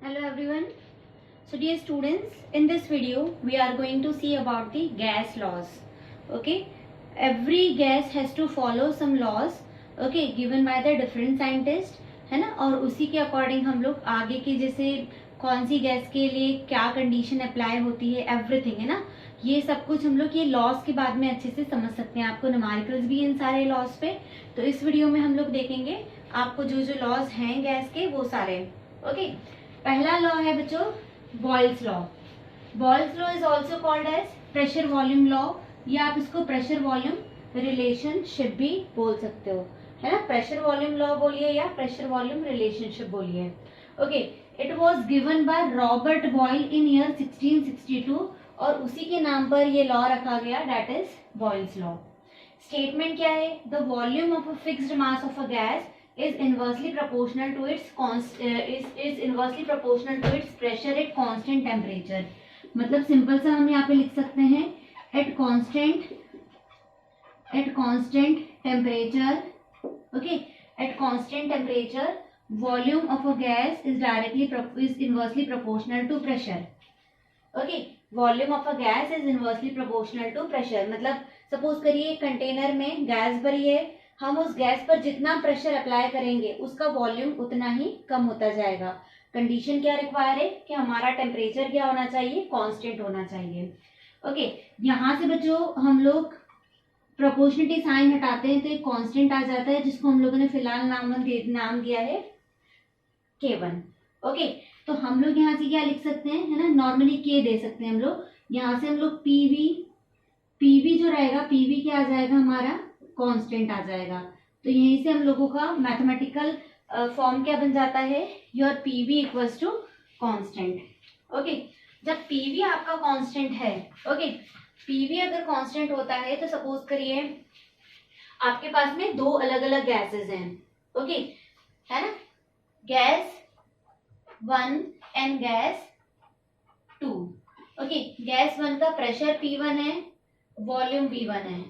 Hello everyone. So dear students, in this video we are going to see about the gas laws. Okay, every gas has to follow some laws. Okay, given by the different scientists, है ना, और उसी के according हम लोग आगे के जैसे कौन सी गैस के लिए क्या कंडीशन अप्लाई होती है, एवरीथिंग, है ना, ये सब कुछ हम लोग ये लॉज के बाद में अच्छे से समझ सकते हैं. आपको न्यूमेरिकल्स भी इन सारे लॉज पे, तो इस वीडियो में हम लोग देखेंगे आपको जो जो लॉज हैं गैस के वो सारे. ओके, पहला लॉ है बच्चों Boyle's law. Boyle's law is also called as pressure volume law, या आप इसको प्रेशर वॉल्यूम रिलेशनशिप भी बोल सकते हो, है ना. प्रेशर वॉल्यूम लॉ बोलिए या प्रेशर वॉल्यूम रिलेशनशिप बोलिए. Okay, it was given by Robert Boyle in year 1662 और उसी के नाम पर ये लॉ रखा गया, that is Boyle's law. Statement क्या है? The volume of a fixed mass of a gas is inversely proportional to its pressure at constant temperature. मतलब सिंपल सा हम यहाँ पे लिख सकते हैं at constant temperature. Okay, at constant temperature volume of a gas is inversely proportional to pressure. Okay, volume of a gas is inversely proportional to pressure. मतलब suppose करिए कंटेनर में गैस भरी है, हम उस गैस पर जितना प्रेशर अप्लाई करेंगे उसका वॉल्यूम उतना ही कम होता जाएगा. कंडीशन क्या रिक्वायर है कि हमारा टेम्परेचर क्या होना चाहिए, कांस्टेंट होना चाहिए. ओके, यहाँ से बच्चों हम लोग प्रोपोर्शनलिटी साइन हटाते हैं तो एक कांस्टेंट आ जाता है जिसको हम लोगों ने फिलहाल नाम दिया है K1. ओके, तो हम लोग यहाँ से क्या लिख सकते हैं, है ना, नॉर्मली K दे सकते हैं हम लोग. यहाँ से हम लोग पीवी जो रहेगा, पीवी क्या आ जाएगा हमारा, कांस्टेंट आ जाएगा. तो यहीं से हम लोगों का मैथमेटिकल फॉर्म क्या बन जाता है, your PV equals to constant. Okay, जब पीवी आपका कांस्टेंट है, ओके, पीवी अगर कांस्टेंट होता है तो सपोज करिए आपके पास में दो अलग अलग गैसेस हैं. ओके, है ना, gas 1 and gas 2. Okay, gas 1 का प्रेशर P1 है, वॉल्यूम V1 है.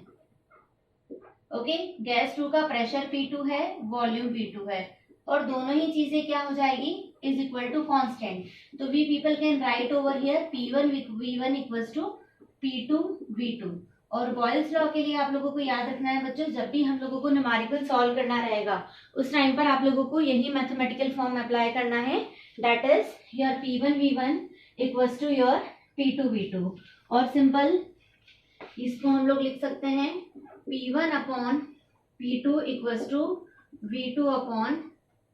ओके, गैस 2 का प्रेशर P2 है, वॉल्यूम V2 है, और दोनों ही चीजें क्या हो जाएगी, इज इक्वल टू कांस्टेंट. तो we people can write over here P1 V1 equals to P2 V2. और बॉयल्स लॉ के लिए आप लोगों को याद रखना है बच्चों, जब भी हम लोगों को न्यूमेरिकल सॉल्व करना रहेगा उस टाइम पर आप लोगों को यही मैथमेटिकल फॉर्म अप्लाई करना है, that is your P1 V1 equals to your P2 V2. और सिंपल इसको हम लोग लिख सकते हैं P1 upon P2 equals to V2 upon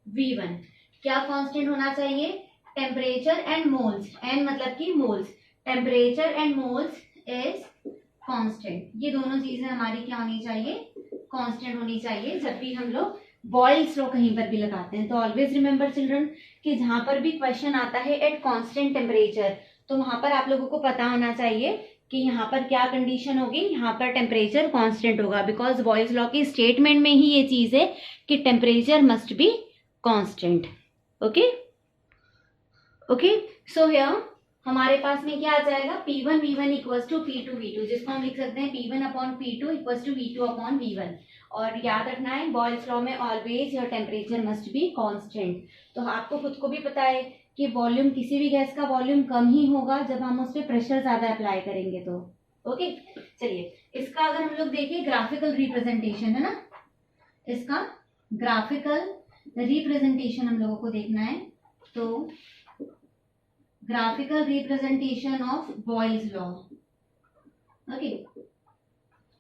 V1. क्या कांस्टेंट होना चाहिए, टेम्परेचर एंड मोल्स. एन मतलब कि moles, temperature and moles is constant. ये दोनों चीजें हमारी क्या होनी चाहिए, कांस्टेंट होनी चाहिए जब भी हम लोग बॉयल्स लॉ कहीं पर भी लगाते हैं. तो ऑलवेज रिमेंबर चिल्ड्रन कि जहां पर भी क्वेश्चन आता है एट कांस्टेंट टेम्परेचर, तो वहां पर आप लोगों को पता होना चाहिए कि यहाँ पर क्या कंडीशन होगी, यहाँ पर टेम्परेचर कांस्टेंट होगा. बिकॉज बॉयल्स लॉ की स्टेटमेंट में ही ये चीज है कि temperature must be constant. Okay okay, so here हमारे पास में क्या आ जाएगा, P1 V1 equals to P2 V2, जिसको हम लिख सकते हैं P1 upon P2 equals to V2 upon V1. और याद रखना है बॉयल्स लॉ में always your temperature must be constant. तो आपको खुद को भी पता है कि वॉल्यूम, किसी भी गैस का वॉल्यूम कम ही होगा जब हम उस पर प्रेशर ज्यादा अप्लाई करेंगे. तो ओके, चलिए इसका अगर हम लोग देखें ग्राफिकल रिप्रेजेंटेशन, है ना, इसका ग्राफिकल रिप्रेजेंटेशन हम लोगों को देखना है. तो graphical representation of boils law. Okay,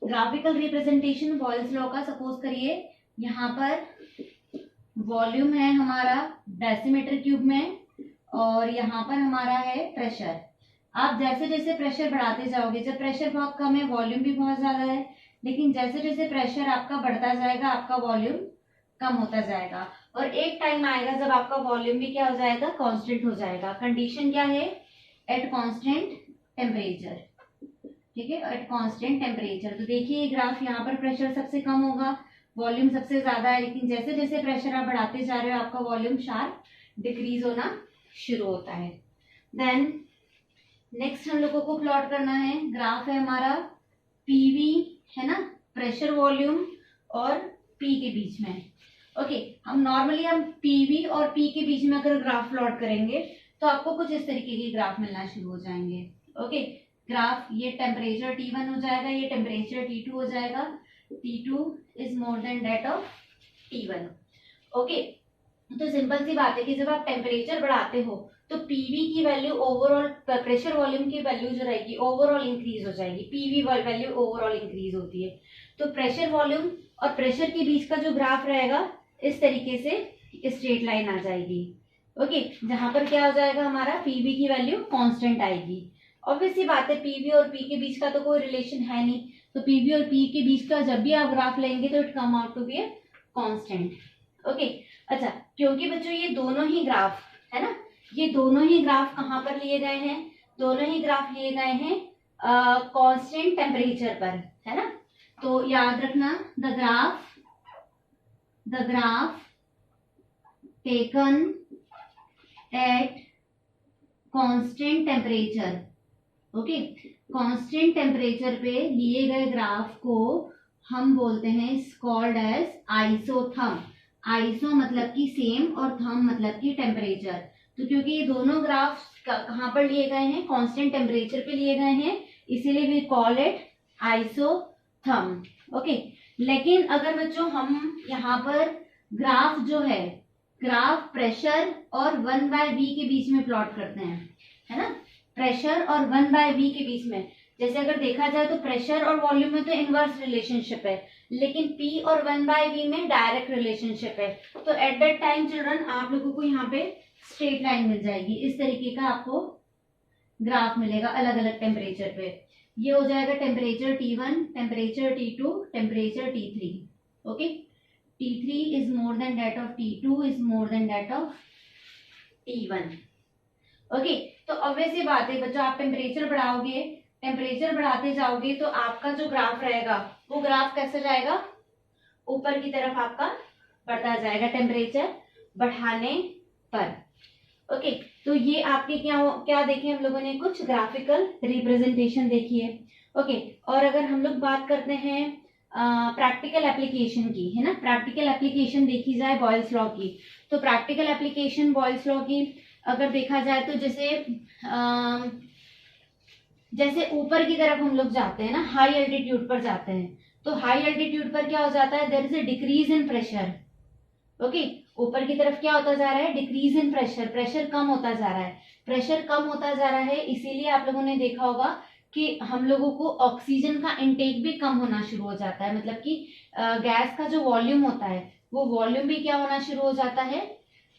graphical representation Boyle's law का, सपोज करिए यहाँ पर वॉल्यूम है हमारा डेसीमीटर क्यूब में और यहाँ पर हमारा है प्रेशर. आप जैसे जैसे प्रेशर बढ़ाते जाओगे, जब प्रेशर बहुत कम है वॉल्यूम भी बहुत ज्यादा है, लेकिन जैसे जैसे प्रेशर आपका बढ़ता जाएगा आपका वॉल्यूम कम होता जाएगा. और एक टाइम आएगा जब आपका वॉल्यूम भी क्या हो जाएगा, कांस्टेंट हो जाएगा. कंडीशन क्या है, एट कांस्टेंट टेम्परेचर. ठीक है, एट कांस्टेंट टेम्परेचर. तो देखिए ग्राफ, यहाँ पर प्रेशर सबसे कम होगा, वॉल्यूम सबसे ज्यादा है, लेकिन जैसे जैसे प्रेशर आप बढ़ाते जा रहे हो आपका वॉल्यूम शार्प डिक्रीज होना शुरू होता है. देन नेक्स्ट हम लोगों को प्लॉट करना है, ग्राफ है हमारा पीवी, है ना, प्रेशर वॉल्यूम और पी के बीच में. ओके, हम नॉर्मली पीवी और पी के बीच में अगर ग्राफ प्लॉट करेंगे तो आपको कुछ इस तरीके के ग्राफ मिलना शुरू हो जाएंगे। ओके, ग्राफ ये टेम्परेचर T1 हो जाएगा, ये टेम्परेचर T2 हो जाएगा, T2 is more than that of T1। Okay, तो सिंपल सी बात है कि जब आप टेम्परेचर बढ़ाते हो तो पीवी की वैल्यू ओवरऑल प्रेशर वॉल्यूम की वैल्यू जो रहेगी ओवरऑल इंक्रीज हो जाएगी। पीवी वैल्यू ओवरऑल इंक्रीज होती है, तो प्रेशर वॉल्यूम और प्रेशर के बीच का जो ग्राफ रहेगा इस तरीके से स्ट्रेट लाइन आ जाएगी। ओके, जहां पर क्या हो जाएगा, हमारा पीवी की वैल्यू कांस्टेंट आएगी। ऑब्वियस सी बात है, पीवी और पी के बीच का तो कोई रिलेशन है नहीं, तो पीवी और पी के बीच का जब भी आप ग्राफ लेंगे तो it come out to be a constant. Okay, अच्छा, क्योंकि बच्चों ये दोनों ही ग्राफ है ना, ये दोनों ही ग्राफ कहाँ पर लिए गए हैं, दोनों ही ग्राफ लिए गए हैं कांस्टेंट टेम्परेचर पर, है ना। तो याद रखना, the graph taken at constant temperature. Okay, constant temperature पे लिए गए ग्राफ को हम बोलते हैं कॉल्ड एज आइसोथर्म। आइसो मतलब कि सेम और थर्म मतलब कि टेम्परेचर। तो क्योंकि ये दोनों ग्राफ कहाँ पर लिए गए हैं, कांस्टेंट टेम्परेचर पे लिए गए हैं, इसीलिए we call it isotherm. Okay, लेकिन अगर बच्चों हम यहाँ पर ग्राफ जो है, ग्राफ प्रेशर और 1/v के बीच में प्लॉट करते हैं, है ना, प्रेशर और 1/v के बीच में, जैसे अगर देखा जाए तो प्रेशर और वॉल्यूम में तो इनवर्स रिलेशनशिप है, लेकिन P और 1/v में डायरेक्ट रिलेशनशिप है। तो एट दैट टाइम चिल्ड्रन आप लोगों को यहाँ पे स्ट्रेट लाइन मिल जाएगी, इस तरीके का आपको ग्राफ मिलेगा अलग अलग टेम्परेचर पे। ये हो जाएगा temperature T1, temperature T2, temperature T3। Okay, T3 is more than that of T2 is more than that of T1। Okay, तो ऑब्वियस ये बात है बच्चों, आप टेम्परेचर बढ़ाओगे, टेम्परेचर बढ़ाते जाओगे तो आपका जो ग्राफ रहेगा वो ग्राफ कैसे जाएगा, ऊपर की तरफ आपका बढ़ता जाएगा टेम्परेचर बढ़ाने पर। ओके, तो ये आपके क्या देखे हम लोगों ने, कुछ ग्राफिकल रिप्रेजेंटेशन देखी है। ओके, और अगर हम लोग बात करते हैं प्रैक्टिकल एप्लीकेशन की, है ना, प्रैक्टिकल एप्लीकेशन देखी जाए बॉयल्स लॉ की, तो प्रैक्टिकल एप्लीकेशन बॉयल्स लॉ की अगर देखा जाए तो जैसे ऊपर की तरफ हम लोग जाते हैं ना, हाई एल्टीट्यूड पर जाते हैं, तो हाई एल्टीट्यूड पर क्या हो जाता है, there is a decrease in pressure. Okay, ऊपर की तरफ क्या होता जा रहा है, डिक्रीज इन प्रेशर, प्रेशर कम होता जा रहा है, प्रेशर कम होता जा रहा है, इसीलिए आप लोगों ने देखा होगा कि हम लोगों को ऑक्सीजन का इनटेक भी कम होना शुरू हो जाता है, मतलब कि गैस का जो वॉल्यूम होता है वो वॉल्यूम भी क्या होना शुरू हो जाता है,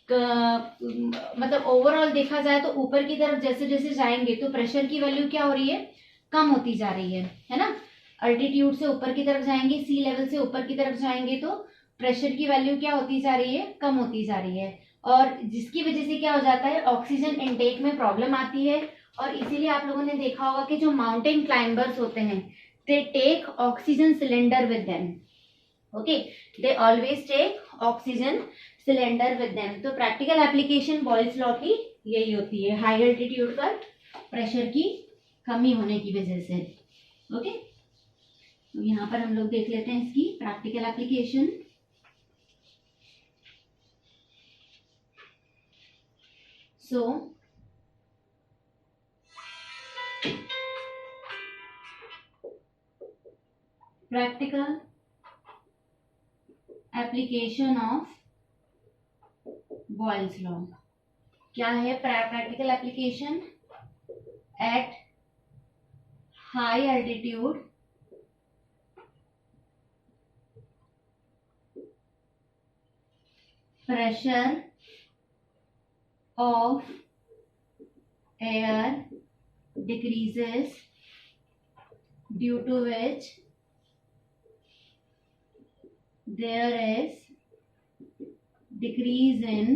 मतलब ओवरऑल देखा जाए तो ऊपर की तरफ जैसे जैसे जाएंगे तो प्रेशर की वैल्यू क्या हो रही है, कम होती जा रही है ना। अल्टीट्यूड से ऊपर की तरफ जाएंगे, सी लेवल से ऊपर की तरफ जाएंगे तो प्रेशर की वैल्यू क्या होती जा रही है, कम होती जा रही है, और जिसकी वजह से क्या हो जाता है, ऑक्सीजन इनटेक में प्रॉब्लम आती है। और इसीलिए आप लोगों ने देखा होगा कि जो माउंटेन क्लाइंबर्स होते हैं they take oxygen cylinder with them. Okay, they always take oxygen cylinder with them. तो प्रैक्टिकल एप्लीकेशन बॉयल्स लॉ की यही होती है, हाई एल्टीट्यूड पर प्रेशर की कमी होने की वजह से। ओके, तो यहाँ पर हम लोग देख लेते हैं इसकी practical application. So practical application of Boyle's law क्या है, practical application at high altitude pressure of air decreases, due to which there is decrease in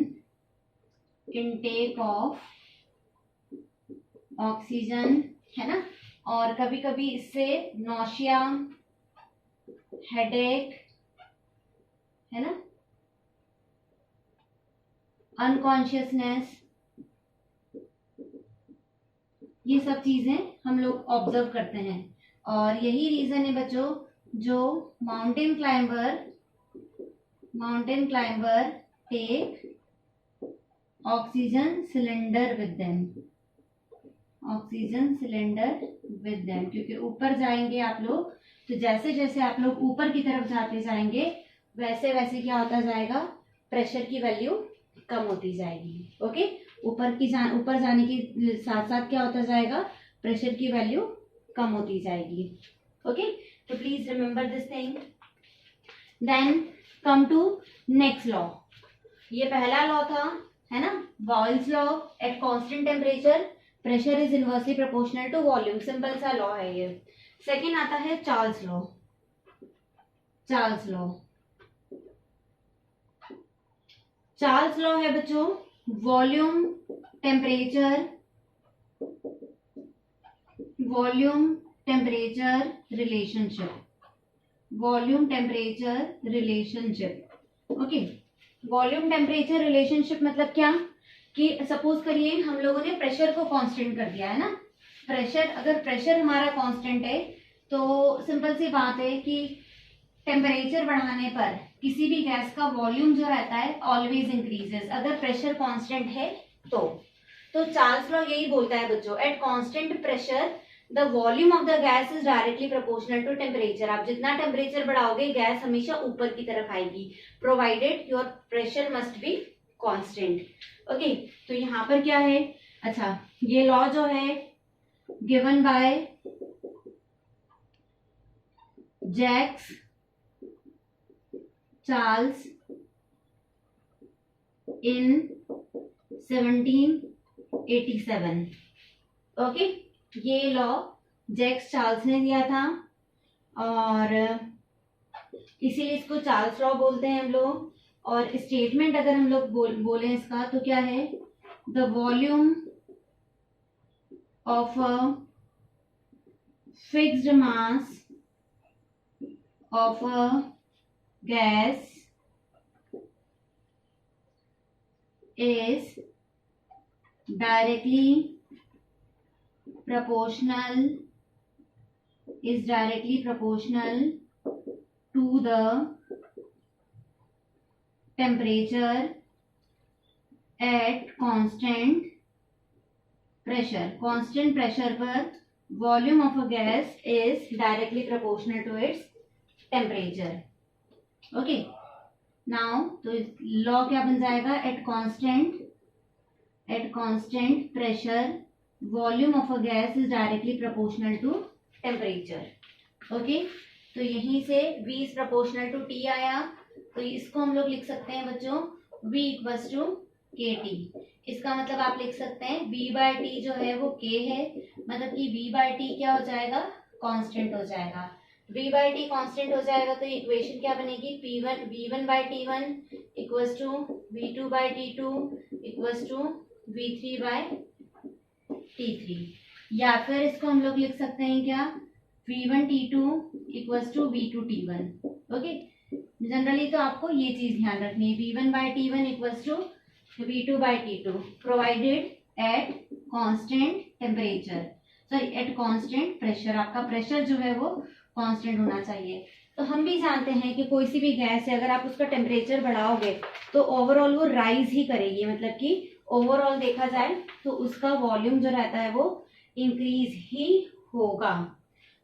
intake of oxygen, है ना। और कभी कभी इससे नौशिया, हेडेक, है ना, अनकॉन्शियसनेस, ये सब चीजें हम लोग ऑब्जर्व करते हैं। और यही रीजन है बच्चों, जो mountain climber take oxygen cylinder with them, oxygen cylinder with them, क्योंकि ऊपर जाएंगे आप लोग तो जैसे जैसे आप लोग ऊपर की तरफ जाते जाएंगे वैसे वैसे क्या होता जाएगा, प्रेशर की वैल्यू कम होती जाएगी। ओके, ऊपर जाने के साथ साथ क्या होता जाएगा, प्रेशर की वैल्यू कम होती जाएगी। ओके, तो please remember this thing. Then come to next law. ये पहला लॉ था, है ना, Boyle's law. At constant temperature pressure is inversely proportional to volume, simple सा लॉ है ये। सेकेंड आता है Charles law. Charles law, Charles law है बच्चों volume temperature, volume temperature relationship, volume temperature relationship. Okay, volume temperature relationship मतलब क्या, कि सपोज करिए हम लोगों ने प्रेशर को कांस्टेंट कर दिया है ना, प्रेशर, अगर प्रेशर हमारा कांस्टेंट है तो सिंपल सी बात है कि टेम्परेचर बढ़ाने पर किसी भी गैस का वॉल्यूम जो रहता है ऑलवेज इंक्रीजेस, अगर प्रेशर कांस्टेंट है तो चार्ल्स लॉ यही बोलता है बच्चों, at constant pressure the volume of the gas is directly proportional to temperature. आप जितना टेम्परेचर बढ़ाओगे गैस हमेशा ऊपर की तरफ आएगी, provided your pressure must be constant. Okay, तो यहाँ पर क्या है, अच्छा ये लॉ जो है given by Jacques Charles in 1787। Okay, ये लॉ जैक्स चार्ल्स ने दिया था और इसीलिए इसको चार्ल्स लॉ बोलते हैं हम लोग। और स्टेटमेंट अगर हम लोग बोले इसका तो क्या है, the volume of a fixed mass of a gas is directly proportional to the temperature at constant pressure। constant pressure पर volume of a gas is directly proportional to its temperature। okay, now तो law क्या बन जाएगा, at constant pressure volume of a gas is directly proportional to temperature. Okay, तो यहीं से V is proportional to T आया, तो इसको हम लोग लिख सकते हैं बच्चों V इक्वल्स टू KT। इसका मतलब आप लिख सकते हैं V बाय T जो है वो K है, मतलब कि V बाय T क्या हो जाएगा, कांस्टेंट हो जाएगा। V बाई टी कांस्टेंट हो जाएगा तो इक्वेशन क्या बनेगी, P1 V1 by T1 equals to V2 by T2 equals to V3 by T3। या फिर इसको हम लोग लिख सकते हैं क्या, V1 T2 equals to V2 T1। Okay, generally तो आपको ये चीज ध्यान रखनी है, V1 by T1 equals to V2 by T2 provided at constant temperature, sorry at constant pressure. आपका प्रेशर जो है वो कांस्टेंट होना चाहिए। तो हम भी जानते हैं कि कोई सी भी गैस है अगर आप उसका टेम्परेचर बढ़ाओगे तो ओवरऑल वो राइज ही करेगी, मतलब कि ओवरऑल देखा जाए तो उसका वॉल्यूम जो रहता है वो इंक्रीज ही होगा।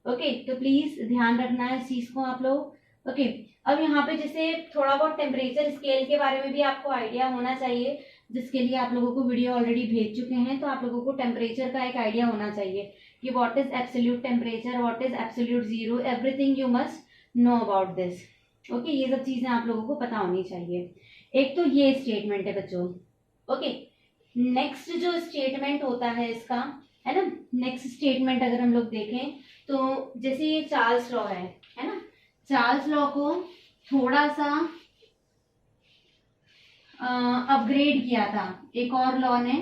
ओके, तो प्लीज ध्यान रखना है इस चीज को आप लोग। ओके, अब यहाँ पे जैसे थोड़ा बहुत टेम्परेचर स्केल के बारे में भी आपको आइडिया होना चाहिए, जिसके लिए आप लोगों को वीडियो ऑलरेडी भेज चुके हैं, तो आप लोगों को टेम्परेचर का एक आइडिया होना चाहिए कि what is absolute temperature, what is absolute zero, everything you must know about this. Okay, ये सब चीजें आप लोगों को पता होनी चाहिए। एक तो ये स्टेटमेंट है बच्चों। ओके, नेक्स्ट जो स्टेटमेंट होता है इसका, है ना, नेक्स्ट स्टेटमेंट अगर हम लोग देखें तो जैसे ये चार्ल्स लॉ है ना, चार्ल्स लॉ को थोड़ा सा अपग्रेड किया था एक और लॉ ने,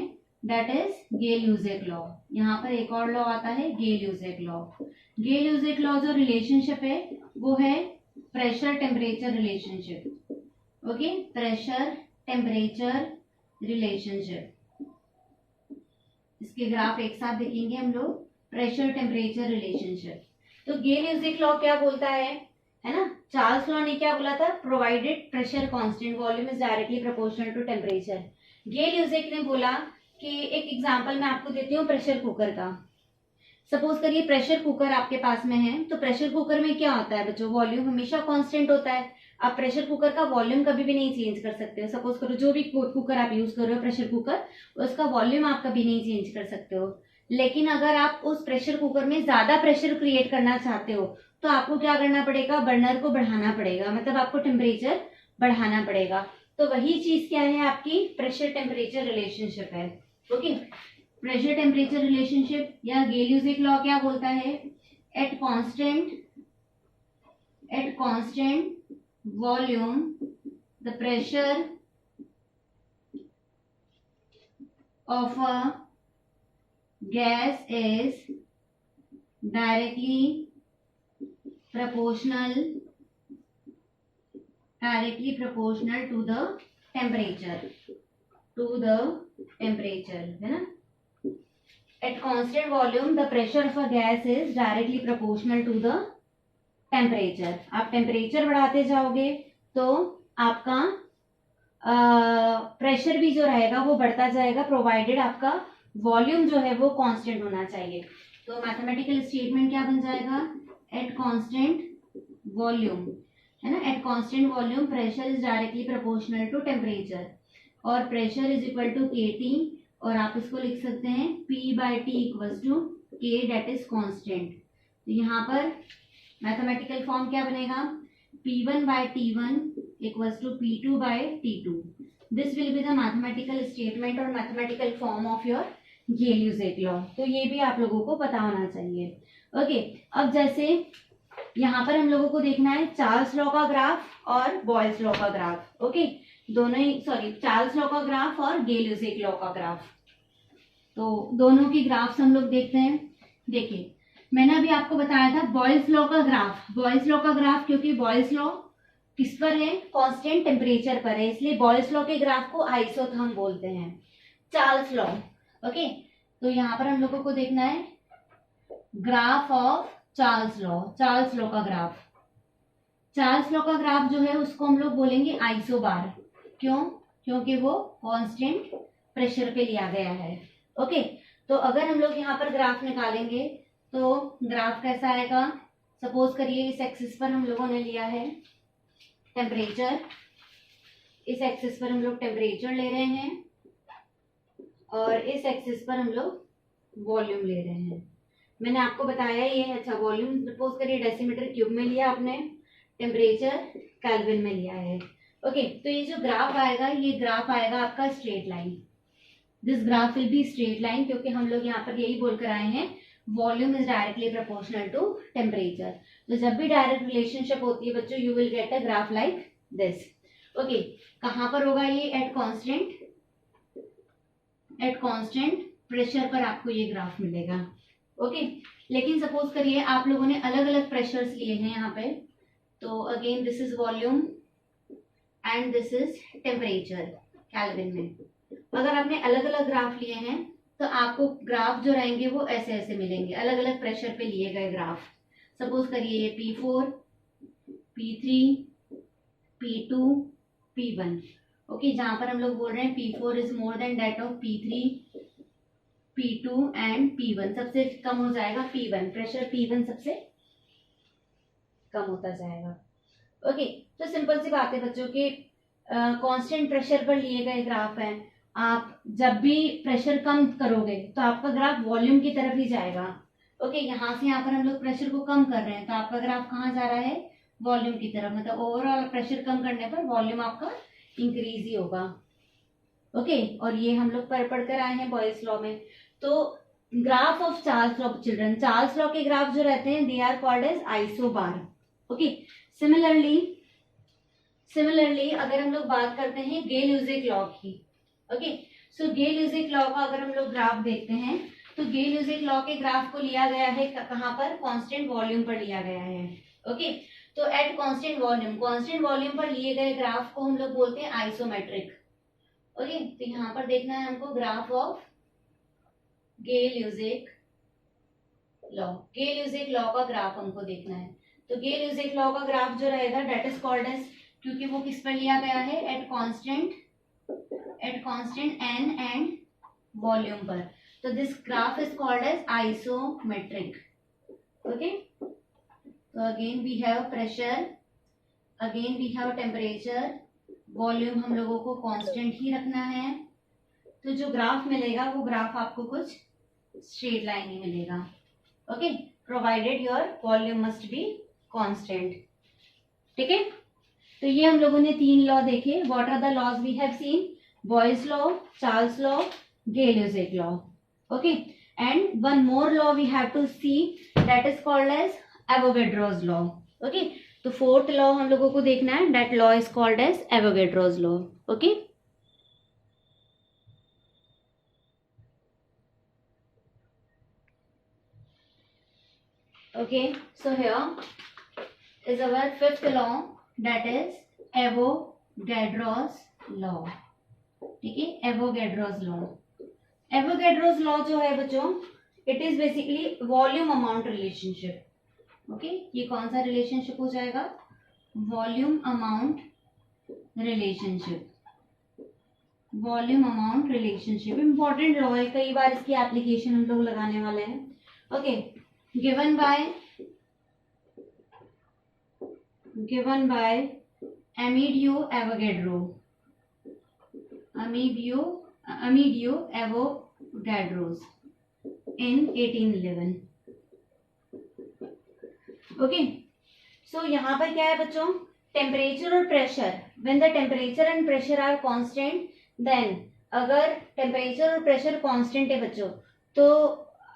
दैट इज गेल-यूजेक लॉ। यहाँ पर एक और लॉ आता है गेल-यूजेक लॉ। गेल-यूजेक लॉ जो रिलेशनशिप है वो है pressure temperature relationship. Okay, pressure temperature relationship, इसके ग्राफ एक साथ देखेंगे हम लोग, प्रेशर टेम्परेचर रिलेशनशिप। तो गेल-यूजेक लॉ क्या बोलता है ना, चार्ल्स लॉ ने क्या बोला था, provided pressure constant volume is directly proportional to temperature. Gay Lussac ने बोला कि एक एग्जांपल मैं आपको देती हूँ प्रेशर कुकर का। सपोज करिए प्रेशर कुकर आपके पास में है, तो प्रेशर कुकर में क्या होता है बच्चों, वॉल्यूम हमेशा कांस्टेंट होता है। आप प्रेशर कुकर का वॉल्यूम कभी भी नहीं चेंज कर सकते हो। सपोज करो जो भी कुकर आप यूज कर रहे हो प्रेशर कुकर, उसका वॉल्यूम आप कभी नहीं चेंज कर सकते हो। लेकिन अगर आप उस प्रेशर कुकर में ज्यादा प्रेशर क्रिएट करना चाहते हो तो आपको क्या करना पड़ेगा, बर्नर को बढ़ाना पड़ेगा, मतलब आपको टेम्परेचर बढ़ाना पड़ेगा। तो वही चीज क्या है, आपकी प्रेशर टेम्परेचर रिलेशनशिप है। ओके, प्रेशर टेम्परेचर रिलेशनशिप या गेल यूजेक लॉ क्या बोलता है, at constant volume the pressure of a gas is directly proportional to the temperature है ना। At constant volume the pressure of a gas is directly proportional to the temperature। आप temperature बढ़ाते जाओगे तो आपका प्रेशर भी जो रहेगा वो बढ़ता जाएगा, प्रोवाइडेड आपका वॉल्यूम जो है वो कांस्टेंट होना चाहिए। तो मैथमेटिकल स्टेटमेंट क्या बन जाएगा, एट कांस्टेंट वॉल्यूम है ना, at constant volume pressure is directly proportional to temperature, और pressure is equal to K T, और आप इसको लिख सकते हैं P by T equals to K that is constant. तो यहाँ पर मैथमेटिकल फॉर्म क्या बनेगा, P1 by T1 equals to P2 by T2। This will be the mathematical statement और mathematical form of your Gay Lussac law. तो ये भी आप लोगों को पता होना चाहिए। ओके, अब जैसे यहाँ पर हम लोगों को देखना है चार्ल्स लॉ का ग्राफ और बॉयल्स लॉ का ग्राफ। ओके, दोनों ही चार्ल्स लॉ का ग्राफ और गेल यूजेक लॉ का ग्राफ, तो दोनों की ग्राफ्स हम लोग देखते हैं। देखिए मैंने अभी आपको बताया था बॉयल्स लॉ का ग्राफ, बॉयल्स लॉ का ग्राफ क्योंकि बॉयल्स लॉ किस पर है, कांस्टेंट टेम्परेचर पर है, इसलिए बॉयल्स लॉ के ग्राफ को आइसोथर्म बोलते हैं। चार्ल्स लॉ, ओके, तो यहाँ पर हम लोगों को देखना है graph of Charles law, Charles law का ग्राफ। चार्ल्स लॉ का ग्राफ जो है उसको हम लोग बोलेंगे आइसोबार। क्यों, क्योंकि वो कांस्टेंट प्रेशर पे लिया गया है। ओके, तो अगर हम लोग यहाँ पर ग्राफ निकालेंगे तो ग्राफ कैसा आएगा, सपोज करिए इस एक्सिस पर हम लोगों ने लिया है टेम्परेचर, इस एक्सिस पर हम लोग टेम्परेचर ले रहे हैं और इस एक्सिस पर हम लोग वॉल्यूम ले रहे हैं। मैंने आपको बताया ये है, अच्छा वॉल्यूम सपोज करिए डेसीमीटर क्यूब में लिया आपने, टेम्परेचर केल्विन में लिया है। ओके, तो ये जो ग्राफ आएगा ये ग्राफ आएगा आपका straight line. This graph will be straight line क्योंकि हम लोग यहाँ पर यही बोल कर आए हैं volume is directly proportional to temperature. तो जब भी डायरेक्ट रिलेशनशिप होती है बच्चों you will get a graph like this. Okay, कहाँ पर होगा ये, एट कांस्टेंट प्रेशर पर आपको ये ग्राफ मिलेगा। ओके, लेकिन सपोज करिए आप लोगों ने अलग अलग प्रेशर्स लिए हैं यहाँ पे, तो again this is volume and this is temperature kelvin में। अगर आपने अलग अलग ग्राफ लिए हैं तो आपको ग्राफ जो रहेंगे वो ऐसे ऐसे मिलेंगे, अलग अलग प्रेशर पे लिए गए ग्राफ। सपोज करिए ये P4, P3, P2, P1। Okay, जहां पर हम लोग बोल रहे हैं P4 is more than that of P3, P2 and P1, सबसे कम हो जाएगा P1, प्रेशर P1 सबसे कम होता जाएगा। ओके, तो सिंपल सी बात है बच्चों के कांस्टेंट प्रेशर पर लिए गए ग्राफ हैं, आप जब भी प्रेशर कम करोगे तो आपका ग्राफ वॉल्यूम की तरफ ही जाएगा। ओके, यहाँ से यहाँ पर हम लोग प्रेशर को कम कर रहे हैं तो आपका ग्राफ कहाँ जा रहा है, वॉल्यूम की तरफ, मतलब ओवरऑल प्रेशर कम करने पर वॉल्यूम आपका इंक्रीज ही होगा। ओके, और ये हम लोग पढ़ कर आए हैं बॉयल्स लॉ में। तो graph of Charles law children, Charles law के ग्राफ जो रहते हैं they are called as isobar. Okay, similarly अगर हम लोग बात करते हैं गेल यूजेक लॉ की, okay, so Gay Lussac law का अगर हम लोग ग्राफ देखते हैं तो गेल यूजेक लॉ के ग्राफ को लिया गया है कहाँ पर, कांस्टेंट वॉल्यूम पर लिया गया है। ओके, तो एट कांस्टेंट वॉल्यूम पर लिए गए ग्राफ को हम लोग बोलते हैं आइसोमेट्रिक। ओके, तो यहाँ पर देखना है हमको graph of Gayle Lussac law का ग्राफ हमको देखना है। तो गेल यूजेक लॉ का ग्राफ जो रहेगा डेट इज कॉल्ड एज, क्योंकि वो किस पर लिया गया है, at constant n and volume पर. तो this graph is called as isometric. Okay, तो again we have pressure, again we have temperature, volume हम लोगों को कांस्टेंट ही रखना है. तो जो ग्राफ मिलेगा वो ग्राफ आपको कुछ स्ट्रेट लाइन ही मिलेगा. Okay, provided your volume must be constant. ठीक है, तो ये हम लोगों ने 3 लॉ देखे. What are the laws we have seen? Boyle's law, Charles law, Gay-Lussac law. Okay, and one more law we have to see, that is called as Avogadro's law. Okay, तो 4th law हम लोगों को देखना है. That law is called as Avogadro's law. Okay, okay, so here is our 5th law, that is Avogadro's law. ठीक है, Avogadro's law. Avogadro's law जो है बच्चों, it is basically volume amount relationship. Okay, ये कौन सा रिलेशनशिप हो जाएगा? Volume amount relationship. Volume amount relationship important law है, कई बार इसकी एप्लीकेशन हम लोग लगाने वाले हैं. Okay, given by Amedeo Avogadro. Amedeo Avogadros in 1811. Okay, so यहाँ पर क्या है बच्चों? टेम्परेचर और pressure. When the temperature and pressure are constant, then अगर टेम्परेचर और प्रेशर कांस्टेंट है बच्चों, तो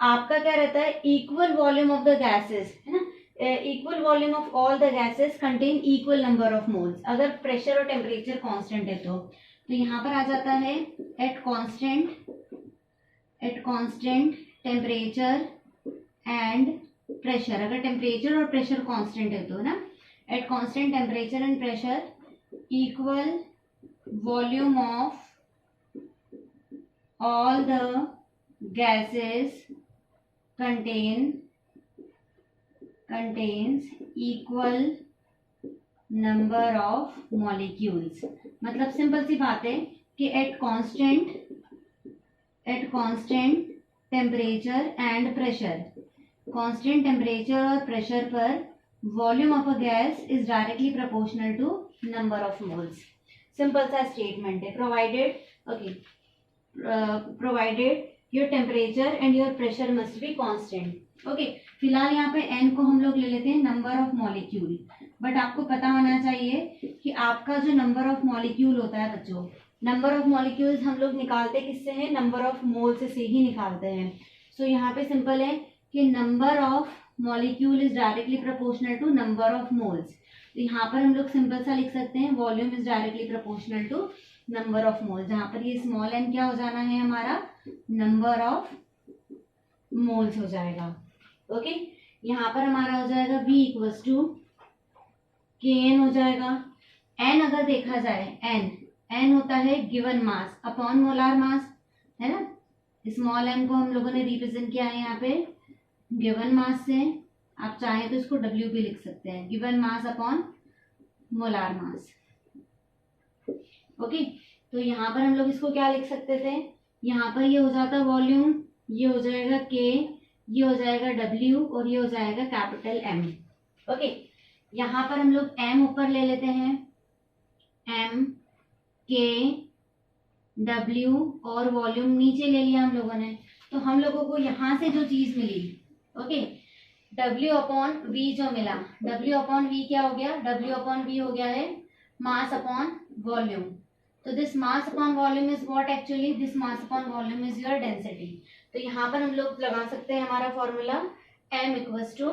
आपका क्या रहता है? Equal volume of the gases, है ना. Equal volume of all the gases contain equal number of moles. अगर प्रेशर और टेम्परेचर कांस्टेंट है तो यहाँ पर आ जाता है at constant temperature and pressure. अगर टेम्परेचर और प्रेशर कांस्टेंट है तो ना, at constant temperature and pressure equal volume of all the gases contains equal number of molecules. मतलब सिंपल सी बात है कि at constant temperature and pressure, constant temperature और प्रेशर पर volume of a gas is directly proportional to number of moles. Simple सा statement है. Provided your temperature and your pressure must be constant. Okay, फिलहाल यहाँ पे N को हम लोग ले लेते हैं नंबर ऑफ मॉलिक्यूल. बट आपको पता होना चाहिए कि आपका जो नंबर ऑफ मॉलिक्यूल होता है बच्चों, नंबर ऑफ मॉलिक्यूल्स हम लोग निकालते किससे हैं? नंबर ऑफ मोल से ही निकालते हैं. सो यहाँ पे सिंपल है कि number of molecule is directly proportional to number of moles. तो यहाँ पर हम लोग सिंपल सा लिख सकते हैं volume is directly proportional to number of moles, जहाँ पर ये स्मॉल एन क्या हो जाना है? हमारा नंबर ऑफ मोल्स हो जाएगा. ओके, यहाँ पर हमारा हो जाएगा V इक्वल्स टू KN हो जाएगा. N अगर देखा जाए, N होता है given mass upon molar mass, है ना. स्मॉल m को हम लोगों ने रिप्रेजेंट किया है यहाँ पे गिवन मास से. आप चाहें तो इसको W भी लिख सकते हैं, given mass upon molar mass. Okay, तो यहाँ पर हम लोग इसको क्या लिख सकते थे? यहाँ पर ये हो जाता वॉल्यूम, ये हो जाएगा K, ये हो जाएगा W और ये हो जाएगा कैपिटल M. ओके, यहाँ पर हम लोग M ऊपर ले लेते हैं, M K W और वॉल्यूम नीचे ले लिया हम लोगों ने. तो हम लोगों को यहाँ से जो चीज मिली, ओके, W अपॉन V जो मिला, W अपॉन V क्या हो गया? W अपॉन V हो गया है मास अपॉन वॉल्यूम. तो this mass upon volume is what? Actually this mass upon volume is your density. तो यहाँ पर हम लोग लगा सकते हैं हमारा formula m equals to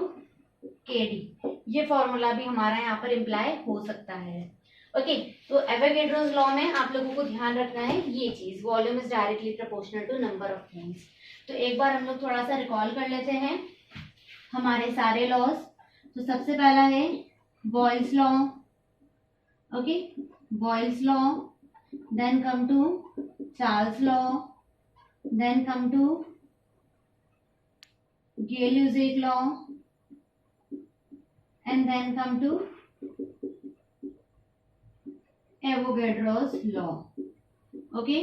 kd. ये फॉर्मूला भी हमारा यहाँ पर इम्प्लाई हो सकता है. ओके, तो एवोगैड्रोस लॉ में आप लोगों को ध्यान रखना है ये चीज, volume is directly proportional to number of moles. तो एक बार हम लोग थोड़ा सा रिकॉल कर लेते हैं हमारे सारे लॉज. तो सबसे पहला है Boyle's law. Okay, Boyle's law, then come to Charles law, then come to Gay-Lussac law, and then come to Avogadro's law. Okay,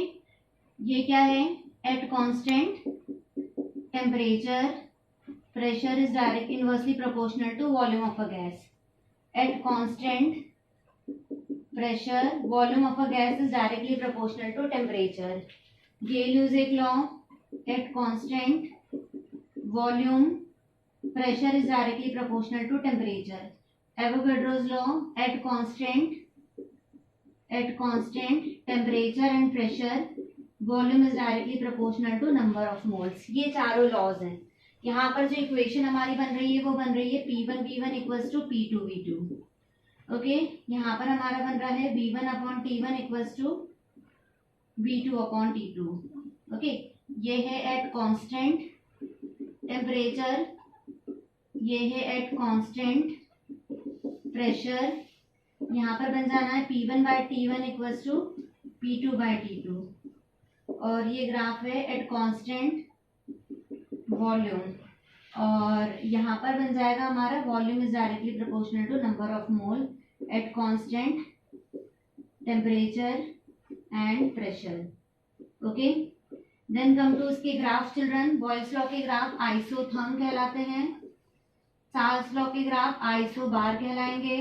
ये क्या है, at constant temperature pressure is direct inversely proportional to volume of a gas. At constant pressure volume of a gas is directly proportional to temperature. Gay-Lussac law, at constant volume pressure is directly proportional to temperature. Avogadro's law, at constant temperature and pressure volume is directly proportional to number of moles. ये चारों laws हैं. यहाँ पर जो equation हमारी बन रही है वो बन रही है P1 V1 equals to P2 V2. Okay, यहाँ पर हमारा बन रहा है V1 upon T1 equals to V2 upon T2. Okay, ये है एट कांस्टेंट टेम्परेचर, ये है एट कांस्टेंट प्रेशर. यहाँ पर बन जाना है P1 bye T1 equals to P2 bye T2. और ये ग्राफ है एट कांस्टेंट वॉल्यूम, और यहाँ पर बन जाएगा हमारा volume is directly proportional to number of mole at constant temperature and pressure. Okay, then come to उसके ग्राफ चिल्ड्रन. बॉयल्स लॉ के ग्राफ आइसोथर्म कहलाते हैं. चार्ल्स लॉ के ग्राफ आइसोबार कहलाएंगे.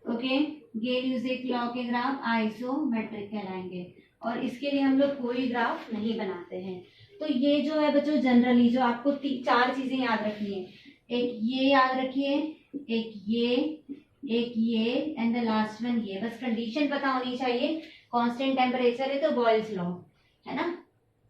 ओके, गे-ल्यूसेक लॉ के ग्राफ आइसोमेट्रिक कहलाएंगे. और इसके लिए हम लोग कोई ग्राफ नहीं बनाते हैं. तो ये जो है बच्चों जनरली जो आपको चार चीजें याद रखनी है. एक ये याद रखिए, एक ये एंड द लास्ट वन ये. बस कंडीशन पता होनी चाहिए. कांस्टेंट टेम्परेचर है तो बॉयल्स लॉ है ना,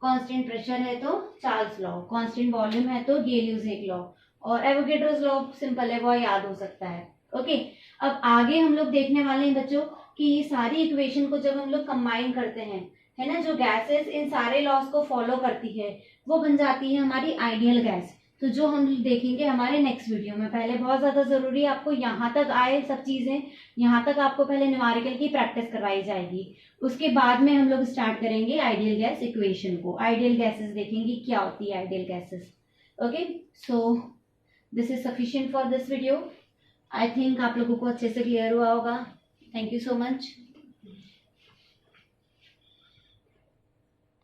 कांस्टेंट प्रेशर है तो चार्ल्स लॉ, कांस्टेंट वॉल्यूम है तो गे-ल्यूसेक लॉ, और एवोगैड्रोस लॉ सिंपल है, वो याद हो सकता है. ओके, अब आगे हम लोग देखने वाले हैं बच्चों कि ये सारी इक्वेशन को जब हम लोग कंबाइन करते हैं, है ना, जो गैसेस इन सारे लॉज को फॉलो करती है वो बन जाती है हमारी आइडियल गैस. तो जो हम देखेंगे हमारे नेक्स्ट वीडियो में. पहले बहुत ज़्यादा ज़रूरी है आपको यहाँ तक आए सब चीज़ें, यहाँ तक आपको पहले न्यूमेरिकल की प्रैक्टिस करवाई जाएगी. उसके बाद में हम लोग स्टार्ट करेंगे आइडियल गैस इक्वेशन को. आइडियल गैसेस देखेंगे क्या होती है ideal gases. Okay, so this is sufficient for this video. I think आप लोगों को अच्छे से क्लियर हुआ होगा. Thank you so much.